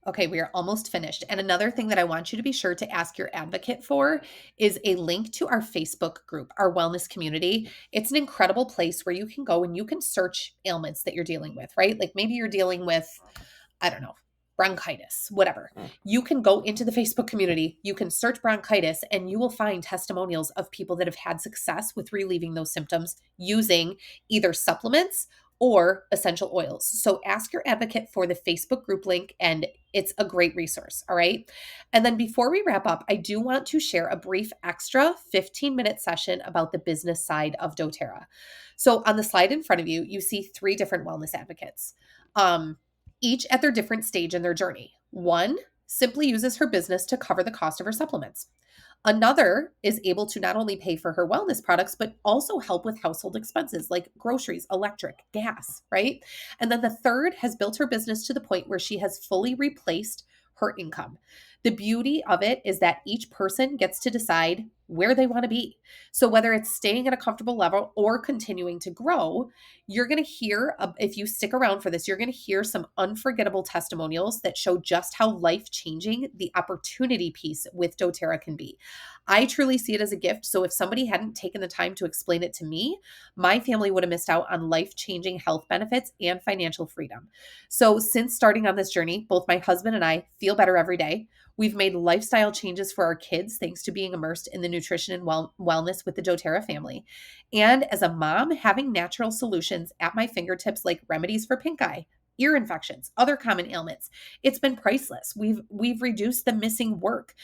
Okay, we are almost finished. And another thing that I want you to be sure to ask your advocate for is a link to our Facebook group, our wellness community. It's an incredible place where you can go and you can search ailments that you're dealing with, right? Like maybe you're dealing with, I don't know, bronchitis, whatever. You can go into the Facebook community, you can search bronchitis, and you will find testimonials of people that have had success with relieving those symptoms using either supplements or essential oils. So ask your advocate for the Facebook group link, and it's a great resource. All right. And then before we wrap up, I do want to share a brief extra 15-minute session about the business side of doTERRA. So on the slide in front of you, you see three different wellness advocates. Each at their different stage in their journey. One simply uses her business to cover the cost of her supplements. Another is able to not only pay for her wellness products, but also help with household expenses like groceries, electric, gas, right? And then the third has built her business to the point where she has fully replaced her income. The beauty of it is that each person gets to decide where they want to be. So whether it's staying at a comfortable level or continuing to grow, you're going to hear, if you stick around for this, you're going to hear some unforgettable testimonials that show just how life-changing the opportunity piece with doTERRA can be. I truly see it as a gift. So if somebody hadn't taken the time to explain it to me, my family would have missed out on life-changing health benefits and financial freedom. So since starting on this journey, both my husband and I feel better every day. We've made lifestyle changes for our kids thanks to being immersed in the nutrition and wellness with the doTERRA family. And as a mom, having natural solutions at my fingertips like remedies for pink eye, ear infections, other common ailments, it's been priceless. We've reduced the missing work,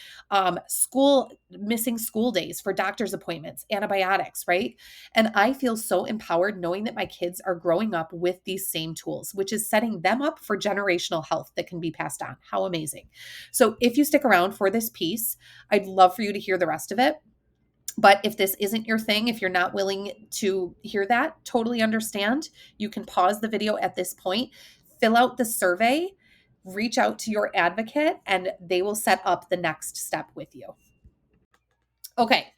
missing school days for doctor's appointments, antibiotics, right? And I feel so empowered knowing that my kids are growing up with these same tools, which is setting them up for generational health that can be passed on. How amazing. So if you stick around for this piece, I'd love for you to hear the rest of it. But if this isn't your thing, if you're not willing to hear that, totally understand. You can pause the video at this point, fill out the survey, reach out to your advocate, and they will set up the next step with you. Okay.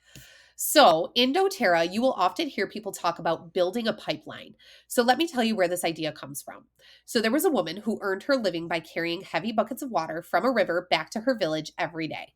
So in doTERRA, you will often hear people talk about building a pipeline. So let me tell you where this idea comes from. So there was a woman who earned her living by carrying heavy buckets of water from a river back to her village every day.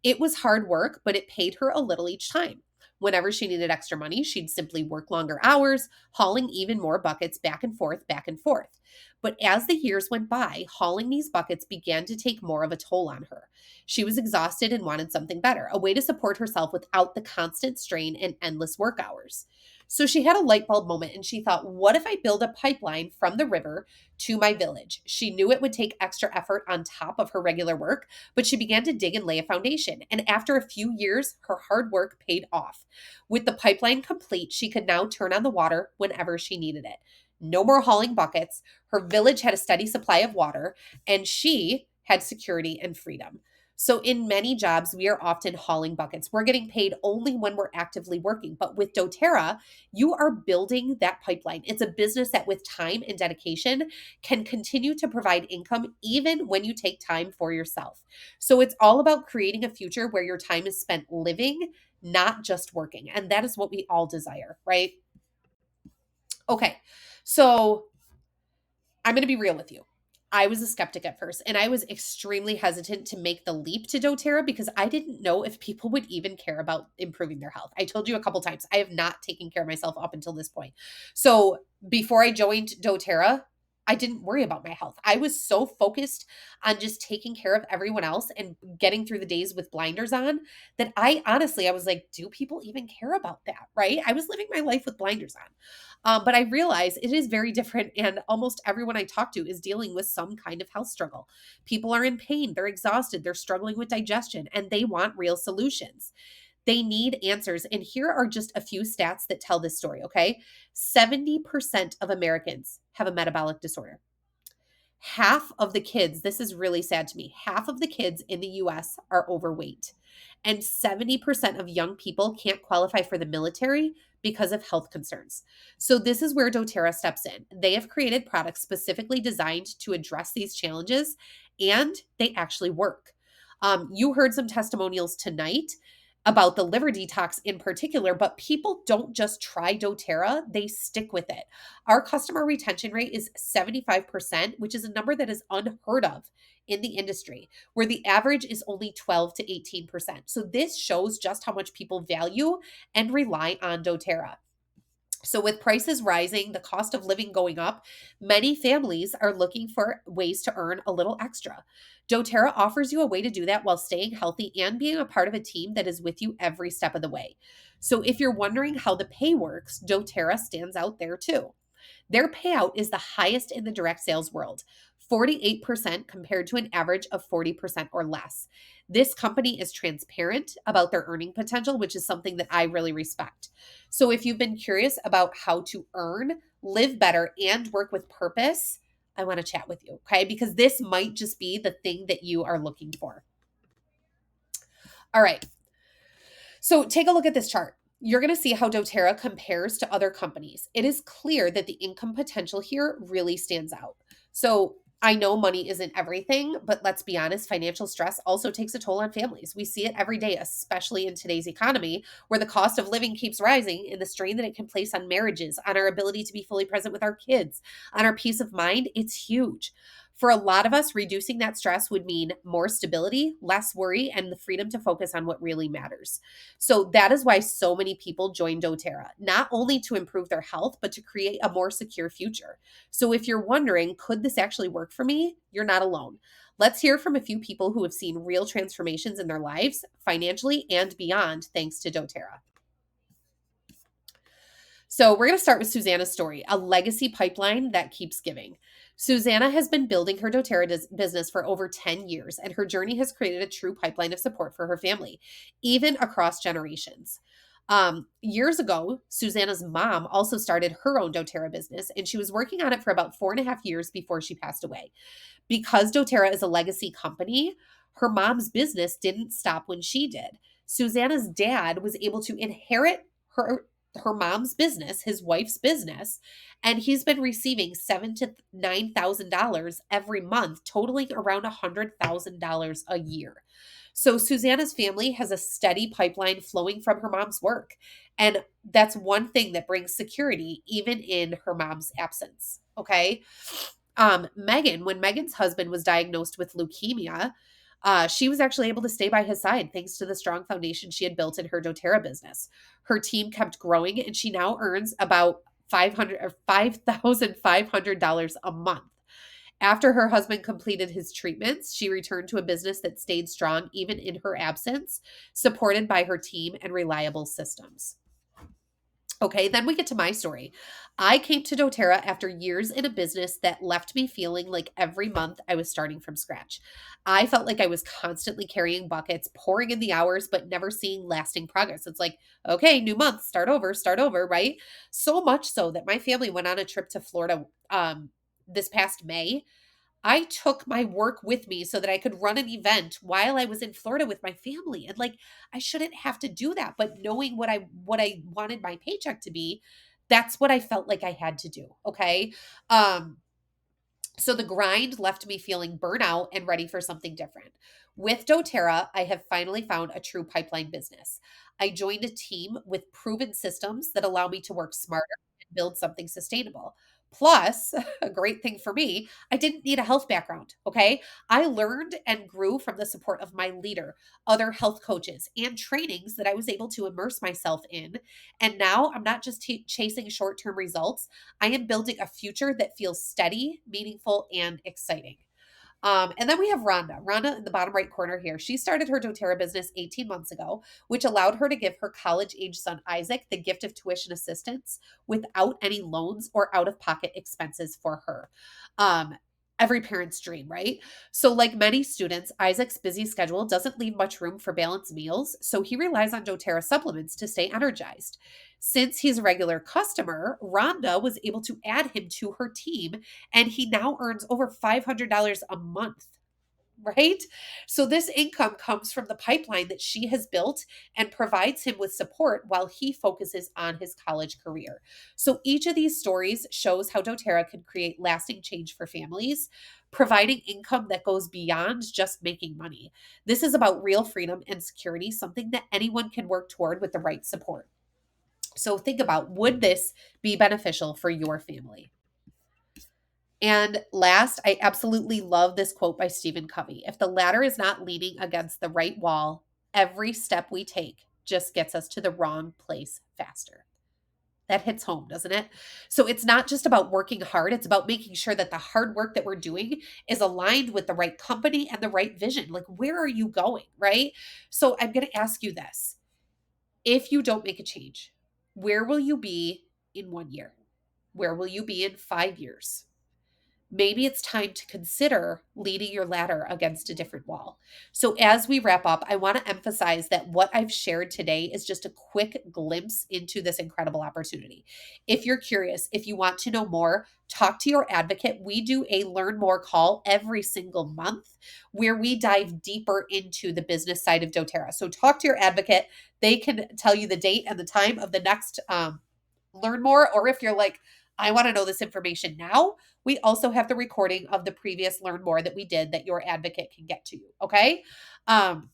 It was hard work, but it paid her a little each time. Whenever she needed extra money, she'd simply work longer hours, hauling even more buckets back and forth, back and forth. But as the years went by, hauling these buckets began to take more of a toll on her. She was exhausted and wanted something better, a way to support herself without the constant strain and endless work hours. So she had a light bulb moment and she thought, what if I build a pipeline from the river to my village? She knew it would take extra effort on top of her regular work, but she began to dig and lay a foundation. And after a few years, her hard work paid off. With the pipeline complete, she could now turn on the water whenever she needed it. No more hauling buckets. Her village had a steady supply of water, and she had security and freedom. So, in many jobs, we are often hauling buckets. We're getting paid only when we're actively working. But with doTERRA, you are building that pipeline. It's a business that, with time and dedication, can continue to provide income even when you take time for yourself. So, it's all about creating a future where your time is spent living, not just working. And that is what we all desire, right? Okay. So, I'm going to be real with you. I was a skeptic at first, and I was extremely hesitant to make the leap to doTERRA because I didn't know if people would even care about improving their health. I told you a couple times, I have not taken care of myself up until this point. So before I joined doTERRA, I didn't worry about my health. I was so focused on just taking care of everyone else and getting through the days with blinders on that I was like, do people even care about that? Right? I was living my life with blinders on. But I realize it is very different, and almost everyone I talk to is dealing with some kind of health struggle. People are in pain, they're exhausted, they're struggling with digestion, and they want real solutions. They need answers. And here are just a few stats that tell this story, okay? 70% of Americans have a metabolic disorder. Half of the kids, this is really sad to me, half of the kids in the US are overweight. And 70% of young people can't qualify for the military because of health concerns. So this is where doTERRA steps in. They have created products specifically designed to address these challenges, and they actually work. You heard some testimonials tonight. about the liver detox in particular, but people don't just try doTERRA, they stick with it. Our customer retention rate is 75%, which is a number that is unheard of in the industry, where the average is only 12 to 18%. So this shows just how much people value and rely on doTERRA. So, with prices rising, the cost of living going up, many families are looking for ways to earn a little extra. doTERRA offers you a way to do that while staying healthy and being a part of a team that is with you every step of the way. So, if you're wondering how the pay works, doTERRA stands out there too. Their payout is the highest in the direct sales world, 48% compared to an average of 40% or less. This company is transparent about their earning potential, which is something that I really respect. So if you've been curious about how to earn, live better, and work with purpose, I want to chat with you, okay? Because this might just be the thing that you are looking for. All right. So take a look at this chart. You're going to see how doTERRA compares to other companies. It is clear that the income potential here really stands out. So I know money isn't everything, but let's be honest, financial stress also takes a toll on families. We see it every day, especially in today's economy, where the cost of living keeps rising and the strain that it can place on marriages, on our ability to be fully present with our kids, on our peace of mind. It's huge. For a lot of us, reducing that stress would mean more stability, less worry, and the freedom to focus on what really matters. So that is why so many people join doTERRA, not only to improve their health, but to create a more secure future. So if you're wondering, could this actually work for me? You're not alone. Let's hear from a few people who have seen real transformations in their lives, financially and beyond, thanks to doTERRA. So we're going to start with Susanna's story, a legacy pipeline that keeps giving. Susanna has been building her doTERRA business for over 10 years, and her journey has created a true pipeline of support for her family, even across generations. Years ago, Susanna's mom also started her own doTERRA business, and she was working on it for about 4.5 years before she passed away. Because doTERRA is a legacy company, her mom's business didn't stop when she did. Susanna's dad was able to inherit her mom's business, his wife's business, and he's been receiving $7,000 to $9,000 every month, totaling around $100,000 a year. So Susanna's family has a steady pipeline flowing from her mom's work, and that's one thing that brings security even in her mom's absence. Okay. Megan, when Megan's husband was diagnosed with leukemia, she was actually able to stay by his side thanks to the strong foundation she had built in her doTERRA business. Her team kept growing, and she now earns about $5,500 a month. After her husband completed his treatments, she returned to a business that stayed strong even in her absence, supported by her team and reliable systems. Okay, then we get to my story. I came to doTERRA after years in a business that left me feeling like every month I was starting from scratch. I felt like I was constantly carrying buckets, pouring in the hours, but never seeing lasting progress. It's like, okay, new month, start over, right? So much so that my family went on a trip to Florida this past May. I took my work with me so that I could run an event while I was in Florida with my family. And like I shouldn't have to do that, but knowing what I wanted my paycheck to be, that's what I felt like I had to do, okay? Um so the grind left me feeling burnout and ready for something different. With doTERRA, I have finally found a true pipeline business. I joined a team with proven systems that allow me to work smarter and build something sustainable. Plus, a great thing for me, I didn't need a health background. Okay. I learned and grew from the support of my leader, other health coaches, and trainings that I was able to immerse myself in. And now I'm not just chasing short term results. I am building a future that feels steady, meaningful, and exciting. And then we have Rhonda. Rhonda in the bottom right corner here. She started her doTERRA business 18 months ago, which allowed her to give her college age son Isaac the gift of tuition assistance without any loans or out of pocket expenses for her. Um, every parent's dream, right? So, like many students, Isaac's busy schedule doesn't leave much room for balanced meals, so he relies on doTERRA supplements to stay energized. Since he's a regular customer, Rhonda was able to add him to her team, and he now earns over $500 a month. Right? So, this income comes from the pipeline that she has built and provides him with support while he focuses on his college career. So, each of these stories shows how doTERRA can create lasting change for families. providing income that goes beyond just making money. This is about real freedom and security, something that anyone can work toward with the right support. So think about, would this be beneficial for your family? And last, I absolutely love this quote by Stephen Covey. If the ladder is not leaning against the right wall, every step we take just gets us to the wrong place faster. That hits home, doesn't it? So it's not just about working hard, it's about making sure that the hard work that we're doing is aligned with the right company and the right vision. Like, where are you going, right? So I'm going to ask you this. If you don't make a change, where will you be in 1 year? Where will you be in 5 years? Maybe it's time to consider leaning your ladder against a different wall. So, as we wrap up, I want to emphasize that what I've shared today is just a quick glimpse into this incredible opportunity. If you're curious, if you want to know more, talk to your advocate. We do a Learn More call every single month where we dive deeper into the business side of doTERRA. So, talk to your advocate. They can tell you the date and the time of the next Learn More. Or if you're like, I want to know this information now, we also have the recording of the previous Learn More that we did that your advocate can get to you. Okay. Um,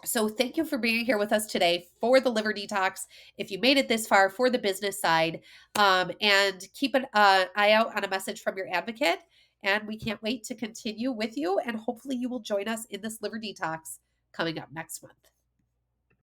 so thank you for being here with us today for the liver detox. If you made it this far for the business side, and keep an eye out on a message from your advocate. And we can't wait to continue with you. And hopefully you will join us in this liver detox coming up next month.